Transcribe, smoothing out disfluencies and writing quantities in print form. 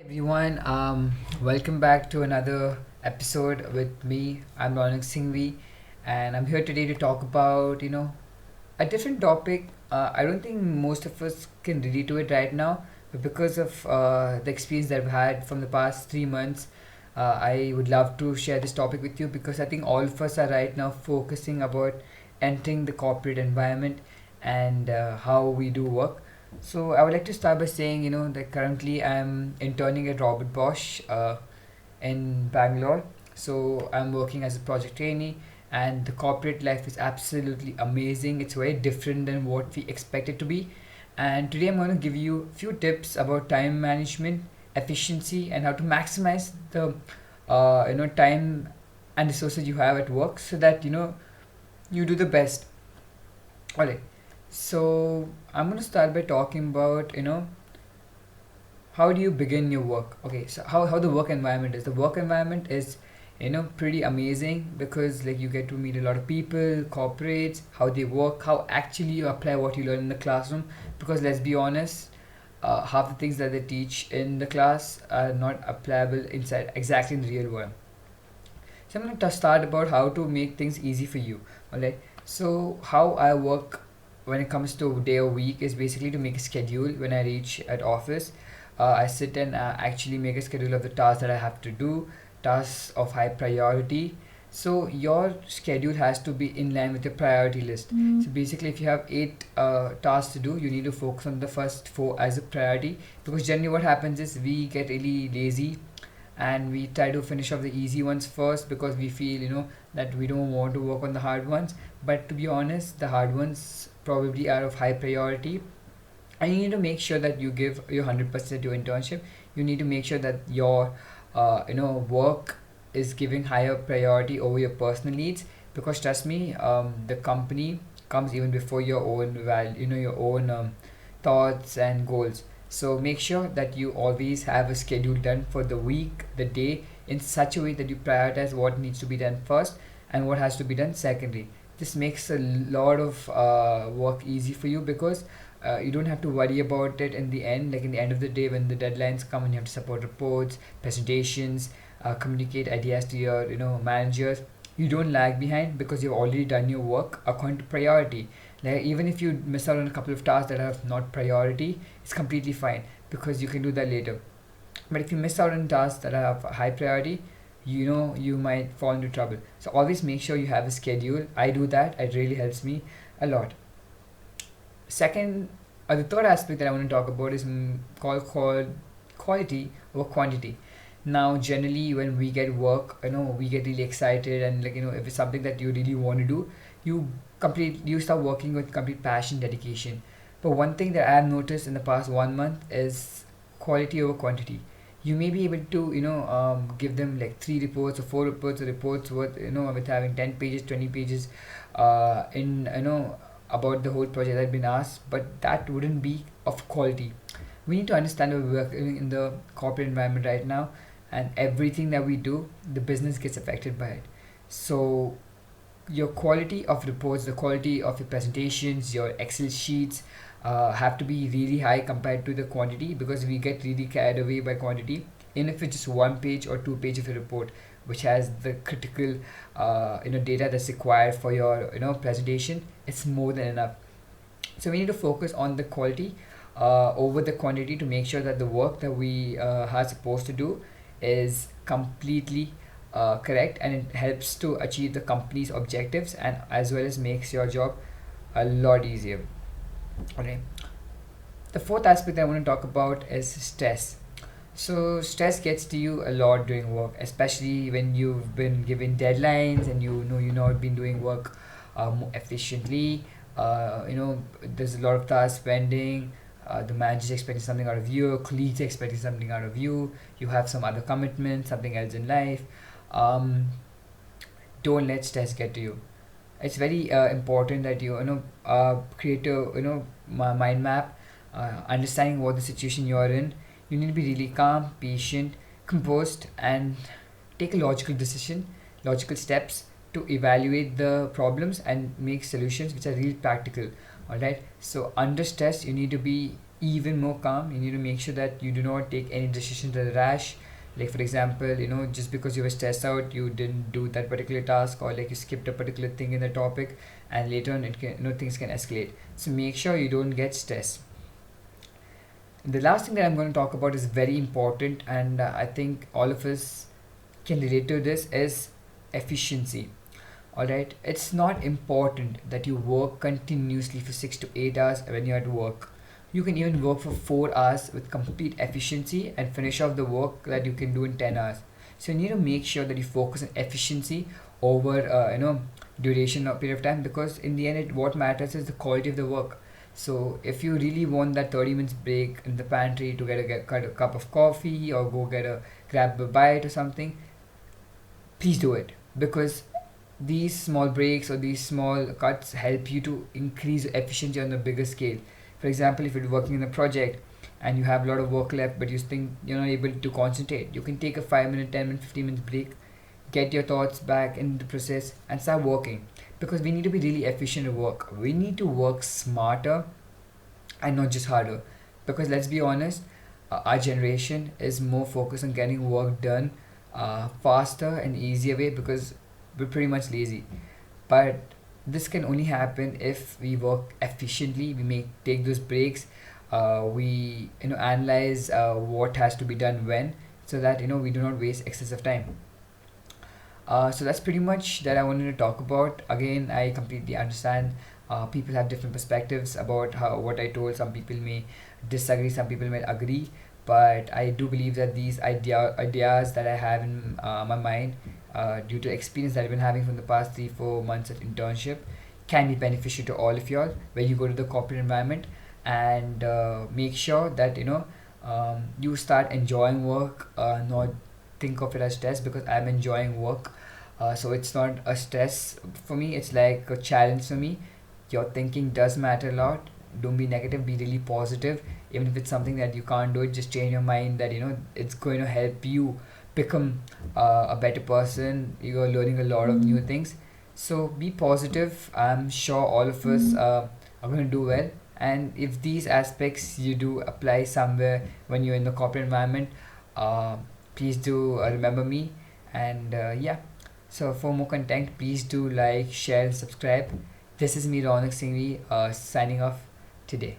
Everyone, welcome back to another episode with me. I'm Ronak Singhvee, and I'm here today to talk about a different topic. I don't think most of us can relate to it right now, but because of the experience that I've had from the past 3 months, I would love to share this topic with you because I think all of us are right now focusing about entering the corporate environment and how we do work. So I would like to start by saying, that currently I'm interning at Robert Bosch in Bangalore. So I'm working as a project trainee, and the corporate life is absolutely amazing. It's very different than what we expect it to be. And today I'm going to give you a few tips about time management, efficiency, and how to maximize the time and resources you have at work so that you do the best. All right. So I'm gonna start by talking about how do you begin your work. Okay, so how the work environment is. The work environment is pretty amazing because like you get to meet a lot of people, corporates, how they work, how actually you apply what you learn in the classroom. Because let's be honest, half the things that they teach in the class are not applicable inside exactly in the real world. So I'm going to start about how to make things easy for you. Alright. So how I work when it comes to day or week is basically to make a schedule when I reach at office. I sit and actually make a schedule of the tasks that I have to do, tasks of high priority. So your schedule has to be in line with your priority list. So basically, if you have eight tasks to do, you need to focus on the first four as a priority because generally what happens is we get really lazy and we try to finish off the easy ones first because we feel that we don't want to work on the hard ones, but to be honest the hard ones probably are of high priority, and you need to make sure that you give your 100% to your internship. You need to make sure that your work is giving higher priority over your personal needs because trust me, the company comes even before your own your own thoughts and goals. So make sure that you always have a schedule done for the week, the day, in such a way that you prioritize what needs to be done first and what has to be done secondly. This makes a lot of work easy for you because you don't have to worry about it in the end. Like in the end of the day, when the deadlines come and you have to support reports, presentations, communicate ideas to your managers, you don't lag behind because you've already done your work according to priority. Like even if you miss out on a couple of tasks that are not priority, it's completely fine because you can do that later. But if you miss out on tasks that have high priority, you might fall into trouble. So always make sure you have a schedule. I do that. It really helps me a lot. Second, the third aspect that I want to talk about is called quality over quantity. Now, generally, when we get work, we get really excited, and like if it's something that you really want to do, you start working with complete passion, dedication. But one thing that I have noticed in the past 1 month is quality over quantity. You may be able to give them like three reports or four reports or reports worth with having 10 pages, 20 pages, in about the whole project that had been asked, but that wouldn't be of quality. We need to understand that we're working in the corporate environment right now, and everything that we do, the business gets affected by it. So your quality of reports, the quality of your presentations, your Excel sheets have to be really high compared to the quantity because we get really carried away by quantity. Even if it's just 1 page or 2 page of a report, which has the critical data that's required for your presentation, it's more than enough. So we need to focus on the quality over the quantity to make sure that the work that we are supposed to do is completely correct and it helps to achieve the company's objectives and as well as makes your job a lot easier. Okay. The fourth aspect I want to talk about is stress. So stress gets to you a lot during work, especially when you've been given deadlines and you've not been doing work more efficiently. There's a lot of tasks pending. The manager's expecting something out of you, your colleagues expecting something out of you. You have some other commitment, something else in life. Um, don't let stress get to you. It's very important that you create a mind map, understanding what the situation you're in. You need to be really calm, patient, composed, and take a logical decision, logical steps to evaluate the problems and make solutions which are really practical. All right. So under stress, you need to be even more calm. You need to make sure that you do not take any decisions as rash. Like for example, just because you were stressed out, you didn't do that particular task, or like you skipped a particular thing in the topic, and later on it can, things can escalate. So make sure you don't get stressed. The last thing that I'm going to talk about is very important, and I think all of us can relate to this, is efficiency. All right, it's not important that you work continuously for 6 to 8 hours when you're at work. You can even work for 4 hours with complete efficiency and finish off the work that you can do in 10 hours. So you need to make sure that you focus on efficiency over duration or period of time, because in the end what matters is the quality of the work. So if you really want that 30 minutes break in the pantry to get a cup of coffee, or go grab a bite or something, please do it, because these small breaks or these small cuts help you to increase efficiency on the bigger scale. For example, if you're working in a project and you have a lot of work left, but you think you're not able to concentrate, you can take a 5 minute, 10 minute, 15 minute break, get your thoughts back in the process, and start working. Because we need to be really efficient at work. We need to work smarter and not just harder. Because let's be honest, our generation is more focused on getting work done faster and easier way, because we're pretty much lazy. But this can only happen if we work efficiently. We make take those breaks. We analyze what has to be done when, so that we do not waste excessive time. So that's pretty much that I wanted to talk about. Again, I completely understand. People have different perspectives about how what I told. Some people may disagree, some people may agree, but I do believe that these ideas that I have in my mind, due to experience that I've been having from the past 3 4 months of internship, can be beneficial to all of y'all when you go to the corporate environment. And make sure that you start enjoying work, not think of it as stress, because I'm enjoying work. So it's not a stress for me, it's like a challenge for me. Your thinking does matter a lot. Don't be negative, be really positive. Even if it's something that you can't do it, just change your mind that it's going to help you become a better person. You're learning a lot of new things. So be positive. I'm sure all of us are going to do well. And if these aspects you do apply somewhere when you're in the corporate environment, uh, please do remember me. And yeah, so for more content, please do like, share, and subscribe. This is me, Ronak Singhvee, signing off today.